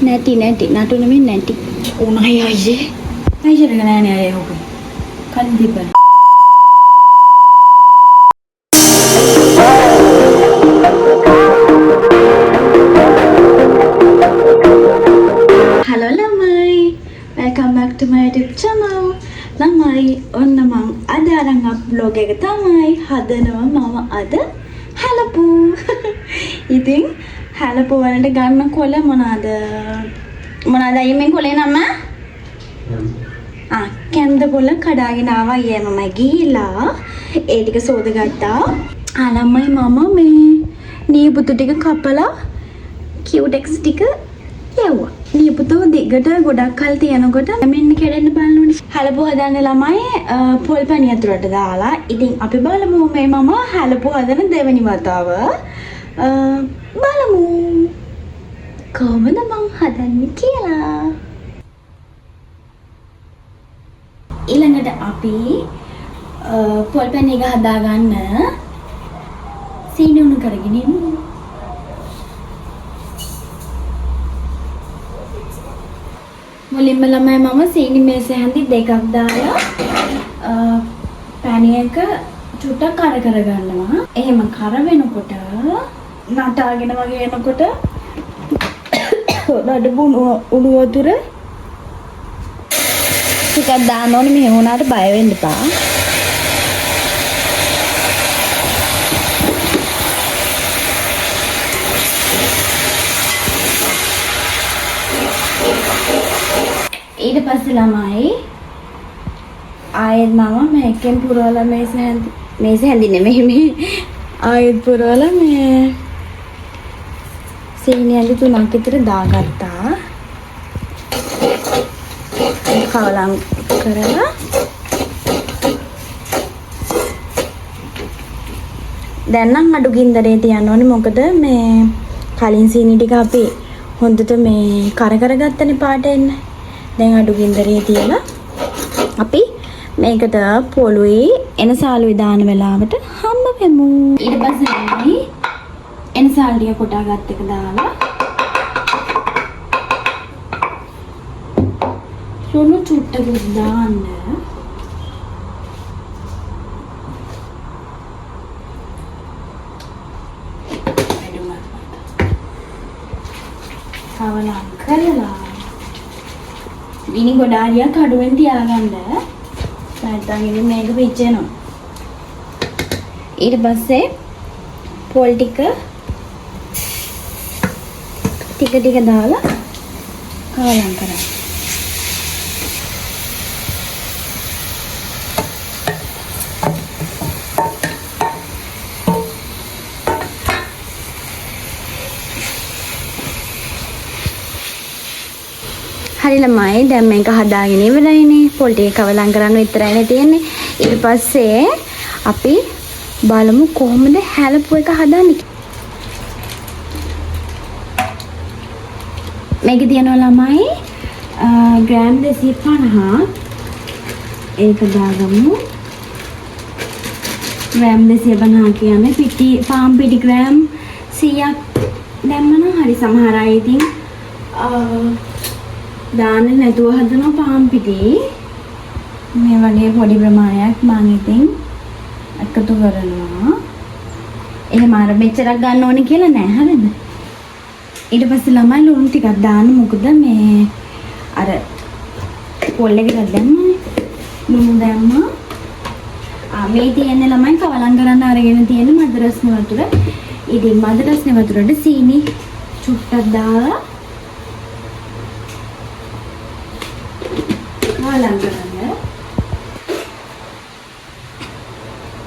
නැටි නටු නෙමෙයි නැටි. උණයි අයියේ. අයියේ නෑ නෑ අයියේ හොක. කන් දීපන්. Hello lamai. Welcome back to my YouTube channel. ළමයි ඔන්න මං අද අරන් අප්ලෝඩ් එක තමයි හදනවා මම අද හැලපු. ඉතින් හැලපු වලට ගන්න කොළ මොනවාද අයියේ මේ කොළේ නම? කැන්ද කොළ කඩාගෙන ආවා අයියේ මම ගිහිලා ඒ ටික සෝදගත්තා. ළමයි මම මේ නියපොතු ටික කපලා කියුටෙක්ස් ටික යවුවා. නියපොතු දිගට ගොඩක් කල් තියනකොට මෙන්න කෙරෙන්න බලනෝනේ. හැලපු හදන්න ළමයි පොල් පැණි අතුරට දාලා. ඉතින් අපි බලමු මේ මම හැලපු හදන දෙවෙනි වතාව. බලමු කොහොමද මං හදන්නේ කියලා. ඊළඟට අපි පොල් පැණි එක හදාගන්න සීනි උණු කරගෙන ඉමු. මුලින්ම ළමයි මම සීනි මේස හැඳි දෙකක් දාලා පැණි එක චුට්ටක් කර ගන්නවා. එහෙම කර වෙනකොට නටාගෙන වගේ එනකොට නඩු උණු වතුර ටිකක් දාන්න ඕනේ. මෙහෙම වුණාට බය වෙන්න එපා. ඊට පස්සේ ළමයි ආයෙත් මම මේකෙන් පුරවලා මේස හැඳි නෙමෙයි මේ ආයෙත් පුරවලා මේ සීනි හැඳි 3ක් විතර දාගත්තා. කවලම් කරලා දැන් නම් අඩු ගින්දරේ තියන්න ඕනේ. මොකද මේ කලින් සීනි ටික අපි හොඳට මේ කරගත්තනේ පාට එන්න. දැන් අඩු ගින්දරේ තියලා අපි මේකට පොළුයි එනසාලුයි දාන වෙලාවට හම්බ වෙමු. ඊට පස්සේ අපි එනසාල් ටික කොටාගත් එක දාලා සුණු චුට්ටක් දාන්න. කවලම් කරලා විනි ගොඩාරියක් අඩුවෙන් තියාගන්න. නැත්නම් ඉතින් මේක පිච්චෙනවා. ඊට පස්සේ පොල් ටික දාලා කවලම් කරන්න. හරි ළමයි දැන් මේක හදාගෙන ඉවරයිනේ. පොල් ටික කවලම් කරන්න විතරයිනේ තියෙන්නේ. ඊට පස්සේ අපි බලමු කොහොමද හැලපු එක හදන්නේ. මේකේ තියෙනවා ළමයි ග්‍රෑම් 250ක්. ඒක දාගමු. ග්‍රෑම් 250 කියන්නේ පාන් පිටි ග්‍රෑම් 100ක් දැම්මම හරි. සමහර අය ඉතින් දාන්නේ නැතුව හදන පාන් පිටි මේ වගේ පොඩි ප්‍රමාණයක් මම ඉතින් එකතු කරනවා. එහෙම අර මෙච්චරක් ගන්න ඕනේ කියලා නෑ. හරිද? ඊට පස්සේ ළමයි ලුණු ටිකක් දාන්න. මොකද මේ අර පොල් එකට දැම්මනේ. ලුණු දැම්මා. මේ තියෙන්නේ ළමයි කවලම් කරන්න අරගෙන තියෙන මද රස්නේ වතුර. ඉතින් මද රස්නේ වතුරට සීනි චුට්ටක් දාලා කවලම් කරන්න.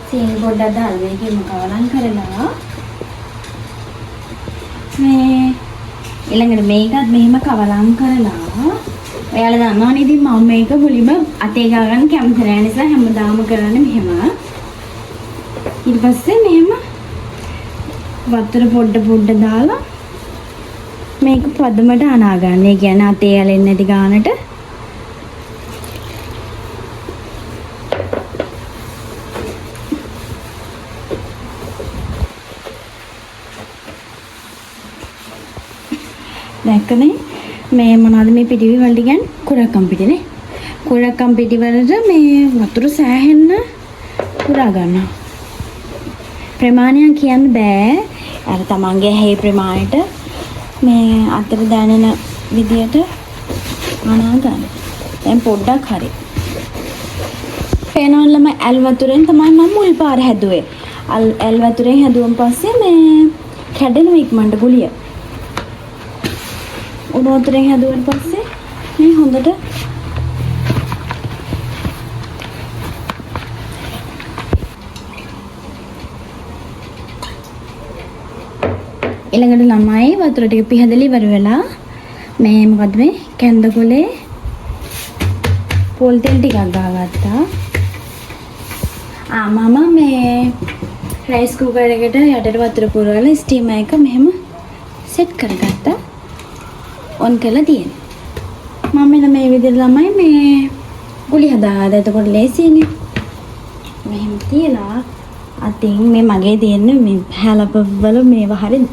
සීනි පොඩ්ඩක් දාලා මේකෙම කවලම් කරලා මේ ඊළඟට මේකත් මෙහෙම කවලම් කරලා ඔයාලා දන්නවනේ ඉතින් මම මේක මුලින්ම අතේ ගාගන්න කැමති නැහැ නිසා හැමදාම කරන්නේ මෙහෙම. ඊට පස්සේ මෙහෙම වතුර පොඩ දාලා මේක පදමට අනා ගන්න. ඒ කියන්නේ අතේ ඇලෙන්නේ නැති ගානට දැක්කනේ මේ මොනවද මේ පිටිවි වලට කියන්නේ කුරක්කම් පිටිනේ. කුරක්කම් පිටි වලට මේ වතුර සෑහෙන්න පුරා ගන්නවා. ප්‍රමාණයක් කියන්න බෑ. අර තමන්ගේ ඇහි ප්‍රමාණයට මේ අතර දැනෙන විදියට අනා ගන්න. දැන් පොඩ්ඩක් හරි. පේනවලම ඇල් වතුරෙන් තමයි මම මුල් පාර හැදුවේ. ඇල් වතුරෙන් හැදුවන් පස්සේ මේ කැඩෙන ඉක්මනට ගුලිය. උණු වතුරෙන් හැදුවන් පස්සේ මේ හොඳට ඊළඟට ළමයි වතුර ටික පිහදලා ඉවර වෙලා මේ මොකද මේ කැන්ද කොලේ පොල් තෙල් ටිකක් ගාගත්තා. මම මේ රයිස් කුකර් එකට යටට වතුර පුරවලා ස්ටීමර් එක මෙහෙම සෙට් කරගත්තා. ඔන් කරලා තියෙනවා. මම මෙන්න මේ විදිහට ළමයි මේ ගුලි හදාගත්තා. එතකොට ලේසියිනේ. මෙහෙම තියලා අතින් මේ මගේ තියෙන මේ හැලපවල මේවා හරිද?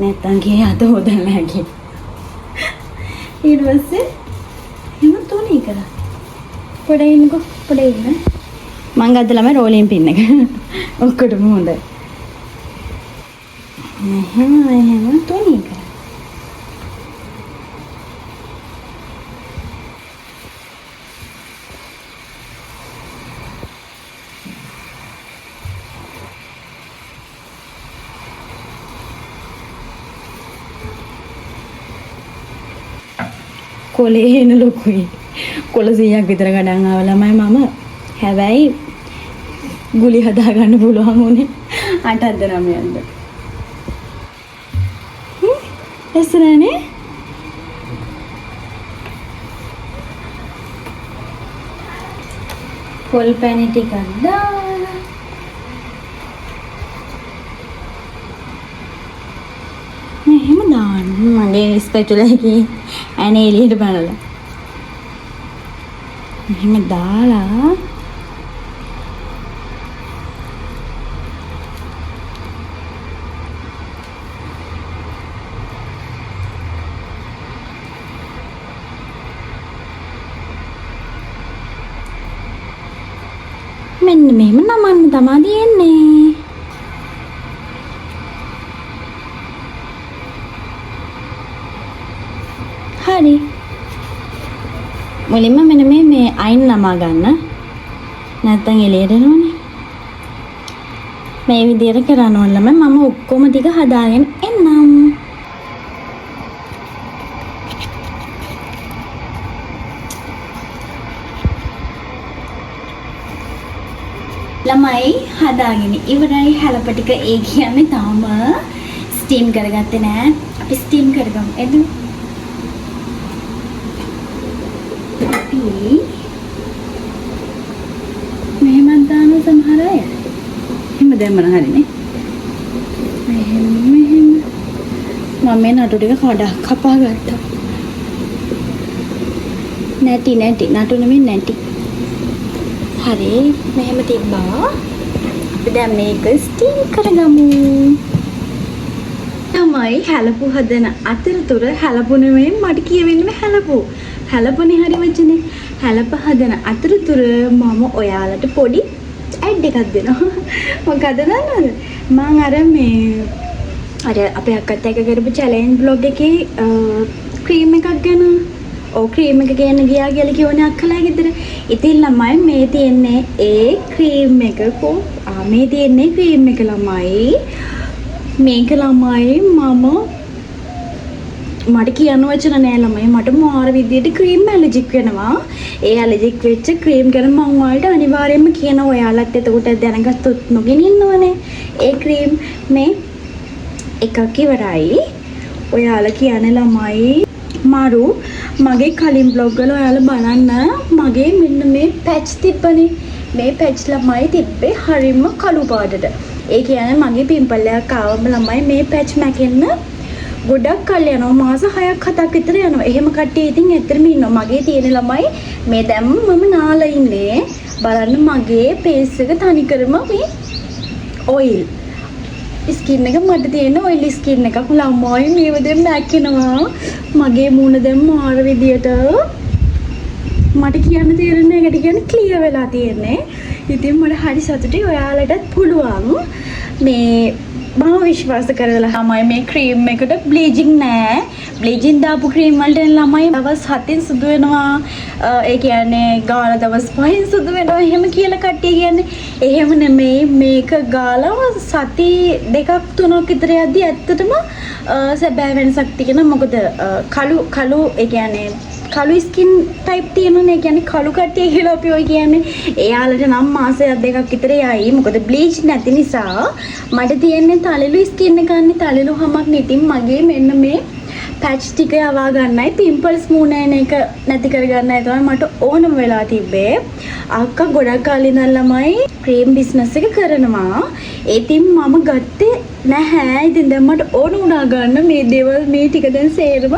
නැත්තම් ගේ අත හොදන්න හැකි. ඊට පස්සේ එහෙම තුනී කරා. පොඩේ ඉන්නකෝ පොඩේ ඉන්න. මං ගත්ත ළමයි රෝලින් පින් එක. ඔක්කොටම හොඳයි. එහෙම තුනී කරා. කොලේ එන ලොකුයි. කොළ 100ක් විතර ගණන් ආව ළමයි මම. හැබැයි ගුලි හදා ගන්න පුළුවන් උනේ 8ද 9ද. එස්සනනේ පොල් පැණි ටිකක් දාලා එහෙම දාන්න. මගේ ස්පැචුලා එකේ ඇනේ එළියට බලලා එහෙම දාලා මෙන්න මෙහෙම නමන්න තමයි දෙන්නේ. හරි. මුලින්ම මෙන්න මේ අයින් නමා ගන්න. නැත්තම් එළියට එනවනේ. මේ විදියට කරන්න ඕනලම මම ඔක්කොම ටික හදාගෙන එන්නම්. ළමයි හදාගෙන ඉවරයි. හැලප ටික ඒ කියන්නේ තාම ස්ටීම් කරගත්තේ නෑ. අපි ස්ටීම් කරගමු. එදු මෙහෙම දාන සමහර අය එහෙම දැම්මන හරිනේ. මෙහෙම මම මේ නටු ටික කපා ගත්තා. නැටි නටු නෙමෙයි නැටි. හරි මෙහෙම තිබ්බා. අපි දැන් මේක ස්ටීම් කරගමු. තමයි හැලපු හදන අතරතුර හැලපු නෙමෙයි මට කියවෙන්නේ හැලපු. හැලපුනේ හරි වචනේ. හැලප හදන අතරතුර මම ඔයාලට පොඩි ඇඩ් එකක් දෙනවා. මොකද දන්නවද? මම අර අපේ අක්කත් එක්ක කරපු චැලෙන්ජ් බ්ලොග් එකේ ක්‍රීම් එකක් ගැන ක්‍රීම් එක ගේන්න ගියා කියලා කියවනේ අක්කලා ගෙදර. ඉතින් ළමයි මේ තියෙන්නේ ඒ ක්‍රීම් එක මේ තියෙන්නේ ක්‍රීම් එක ළමයි. මේක ළමයි මට කියන්න වචන නෑ ළමයි. මට මාර විදියට ක්‍රීම් ඇලර්ජික් වෙනවා. ඒ ඇලර්ජික් වෙච්ච ක්‍රීම් ගැන මම ඔයාලට අනිවාර්යයෙන්ම කියනවා. ඔයාලත් එතකොට දැනගත්තොත් නොගෙන ඉන්නවනේ. ඒ ක්‍රීම් මේ එකක් ඉවරයි. ඔයාලා කියන්නේ ළමයි මාරු මගේ කලින් බ්ලොග් වල ඔයාලා බලන්න මගේ මෙන්න මේ පැච් තිබ්බනේ. මේ පැච් ළමයි තිබ්බේ හරිම කළු පාටට. ඒ කියන්නේ මගේ පිම්පල් එකක් ආවම ළමයි මේ පැච් මැකෙන්න ගොඩක් කල් යනවා. මාස 6ක් 7ක් විතර යනවා. එහෙම කට්ටිය ඉතින් ඇත්තටම ඉන්නවා. මගේ තියෙන ළමයි මේ දැන් මම නාලා ඉන්නේ. බලන්න මගේ පේස් එක තනිකරම මේ ඔයිල්. ස්කින් එක මට තියෙන ඔයිලි ස්කින් එකක්. ළමයි මේව දැන් මැකිනවා. මගේ මූණ දැන් මාර විදියට මට කියන්න තේරෙන්නේ ඒකට කියන්නේ ක්ලියර් වෙලා තියෙන්නේ. ඉතින් මට හරි සතුටුයි. ඔයාලටත් පුළුවන් මේ මම විශ්වාස කරලා ළමයි මේ ක්‍රීම් එකට බ්ලීචින් නෑ. බ්ලීචින් දාපු ක්‍රීම් වලට ළමයි දවස් 7න් සුදු වෙනවා. ඒ කියන්නේ ගාලා දවස් 5න් සුදු වෙනවා. එහෙම කියලා කට්ටිය කියන්නේ. එහෙම නෙමෙයි මේක ගාලා සති 2ක් 3ක් විතර යද්දි ඇත්තටම සැබෑ වෙනසක් තියෙනවා. මොකද කළු ඒ කියන්නේ කළු ස්කින් ටයිප් තියෙනනේ. ඒ කියන්නේ කළු කට්ටිය කියලා අපි ඔය කියන්නේ. එයාලට නම් මාසයක් 2ක් විතර යයි. මොකද බ්ලීච් නැති නිසා. මට තියෙන්නේ තලලු ස්කින් එකන්නේ තලලු හැමක් නිතින් මගේ මෙන්න මේ පැච් ටික යවා ගන්නයි පිම්පල්ස් මූණ එන එක නැති කර ගන්නයි තමයි මට ඕනම වෙලා තිබ්බේ. අක්කා ගොඩක් කාලේ ඉඳන් ළමයි ක්‍රීම් බිස්නස් එක කරනවා. ඒතින් මම ගත්තේ නැහැ. ඉතින් දැන් මට ඕන වුණා ගන්න මේ දේවල් මේ ටික දැන් සේරම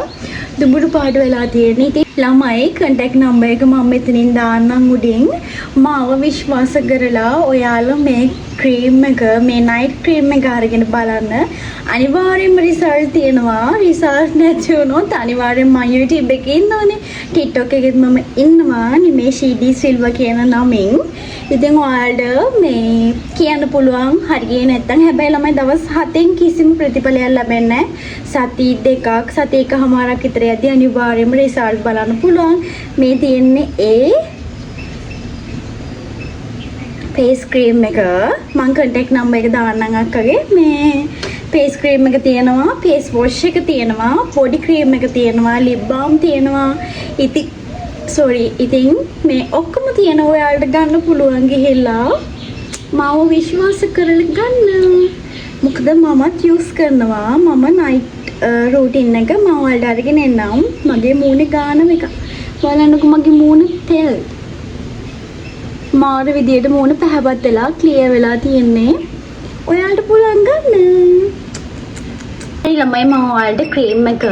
දුඹුරු පාට වෙලා තියෙන්නේ. ඉතින් ළමයි contact number එක මම මෙතනින් දාන්නම් උඩින්. මාව විශ්වාස කරලා ඔයාලා මේ ක්‍රීම් එක මේ නයිට් ක්‍රීම් එක අරගෙන බලන්න. අනිවාර්යෙන්ම රිසල්ට් තියෙනවා. රිසල්ට් නැති වුණොත් අනිවාර්යෙන්ම මම YouTube එකේ ඉන්නවනේ. TikTok එකෙත් මම ඉන්නවා. නිමේෂී ඩී සිල්වා කියන නමින්. ඉතින් ඔයාලට මේ කියන්න පුළුවන් හරියේ නැත්තම් හැබැයි ළමයි දවස් 7න් කිසිම ප්‍රතිඵලයක් ලැබෙන්නේ නැහැ. සති 2ක් සති 1කමාරක් විතර යද්දී අනිවාර්යෙන්ම රිසල්ට් බලන්න පුළුවන්. මේ තියෙන්නේ ෆේස් ක්‍රීම් එක. මම contact number එක දාන්නම් අක්කගේ. මේ ෆේස් ක්‍රීම් එක තියෙනවා, ෆේස් වොෂ් එක තියෙනවා, බොඩි ක්‍රීම් එක තියෙනවා, ලිප් බාම් තියෙනවා. ඉතින් මේ ඔක්කොම තියෙන ඔයාලට ගන්න පුළුවන් ගිහිල්ලා මාව විශ්වාස කරලා ගන්න. මොකද මමත් යූස් කරනවා. මම නයිට් රූටින් එක මම ඔයාලට අරගෙන එන්නම්. මගේ මූණේ ගානම එක. බලන්නකෝ මගේ මූණ තෙල්. මාර විදියට මූණ පැහැපත් වෙලා ක්ලියර් වෙලා තියෙන්නේ. ඔයාලට පුළුවන් ගන්න. ඒ ළමයි මම ඔයාලට ක්‍රීම් එක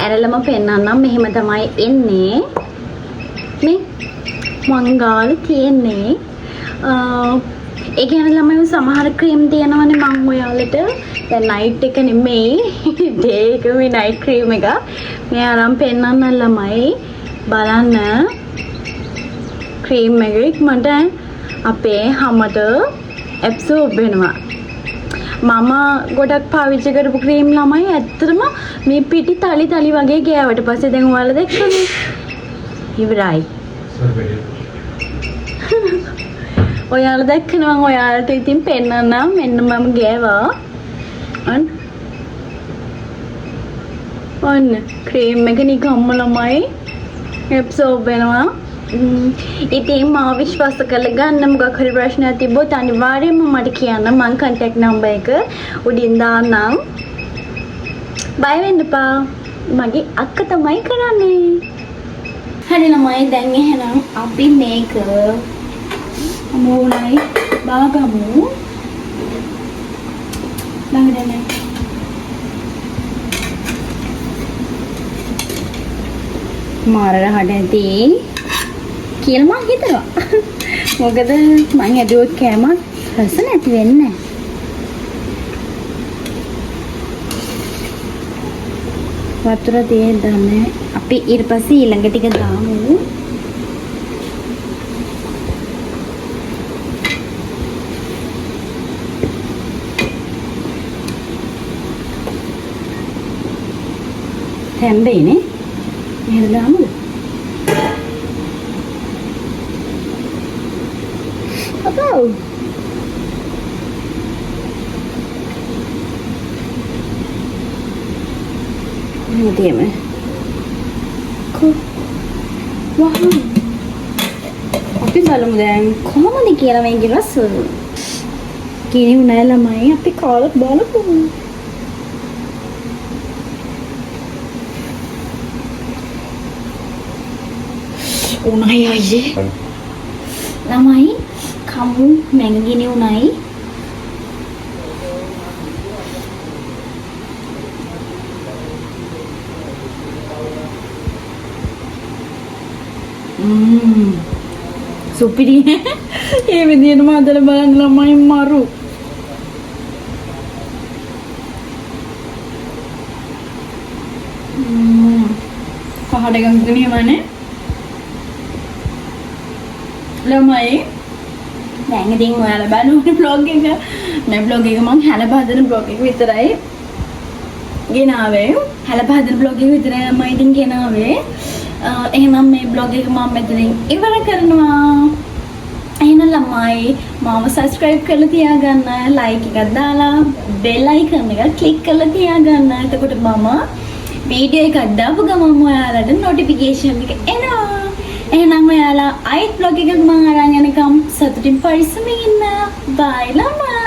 ඇරලම පෙන්නන්නම්. මෙහෙම තමයි එන්නේ. මේ මංගාල තියෙන්නේ. ඒ කියන්නේ ළමයි සමහර ක්‍රීම් තියෙනවනේ මම ඔයාලට දැන් නයිට් එක නෙමෙයි ඩේ එක මේ නයිට් ක්‍රීම් එක මේ අරන් පෙන්නන්න ළමයි බලන්න. ක්‍රීම් එක මට අපේ හැමත ඇබ්සෝබ් වෙනවා. මම ගොඩක් පාවිච්චි කරපු ක්‍රීම් ළමයි ඇත්තටම මේ පිටි තලි වගේ ගෑවට පස්සේ දැන් ඔයාලා දැක්කනේ ඉවරයි. ඔයාලා දැක්කන මම ඔයාලට ඉතින් පෙන්නන්නම්. මෙන්න මම ගෑවා. ඔන්න ක්‍රීම් එක නිකම්ම ළමයි ඇබ්සෝබ් වෙනවා. ඉතින් මාව විශ්වාස කරලා ගන්න. මොකක් හරි ප්‍රශ්නයක් තිබ්බොත් අනිවාර්යෙන්ම මට කියන්න. මම contact number එක උඩින් දාන්නම්. බය වෙන්න එපා. මගේ අක්කා තමයි කරන්නේ. හරි ළමයි දැන් එහෙනම් අපි මේක මූණයි බාගමු. ළඟදනේ මාරර හඩති කියලා මං හිතනවා. මොකද මං ඇදුවොත් කෑමක් රස නැති වෙන්නේ. වතුර දෙන්න අපි ඊට පස්සේ ඊළඟ ටික දාමු. තැම්බෙන්නේ එහෙම දාමුද? අපෝ Medium. Cool. Wow. අපි බලමු දැන් කොහොමද කියලා මේකේ රස. කිනි උනාය ළමයි අපි කාලත් බලමු. උනායි අයියේ. ළමයි කමු මැංගිනි උනායි. සුපිරි. ඒ විදිහටම හදලා බලන්න ළමයි මරු. මහට එකක් නියමනේ. ළමයි දැන් ඉතින් ඔයාලා බලන්න vlog එක. මේ vlog එක මම හැලපහදන vlog එක විතරයි ගෙනාවේ. හැලපහදන vlog එක විතරයි මම ඉතින් ගෙනාවේ. එහෙනම් මේ vlog එක මම මෙතනින් ඉවර කරනවා. එහෙනම් ළමයි මාව subscribe කරලා තියාගන්න, like එකක් දාලා bell icon එක click කරලා තියාගන්න. එතකොට මම වීඩියෝ එකක් දාපු ගමන් ඔයාලට notification එක එනවා. එහෙනම් ඔයාලා අයිත් vlog එකක් මම අරන් යනකම් සතුටින් පරිස්සමින් ඉන්න. bye ළමයි.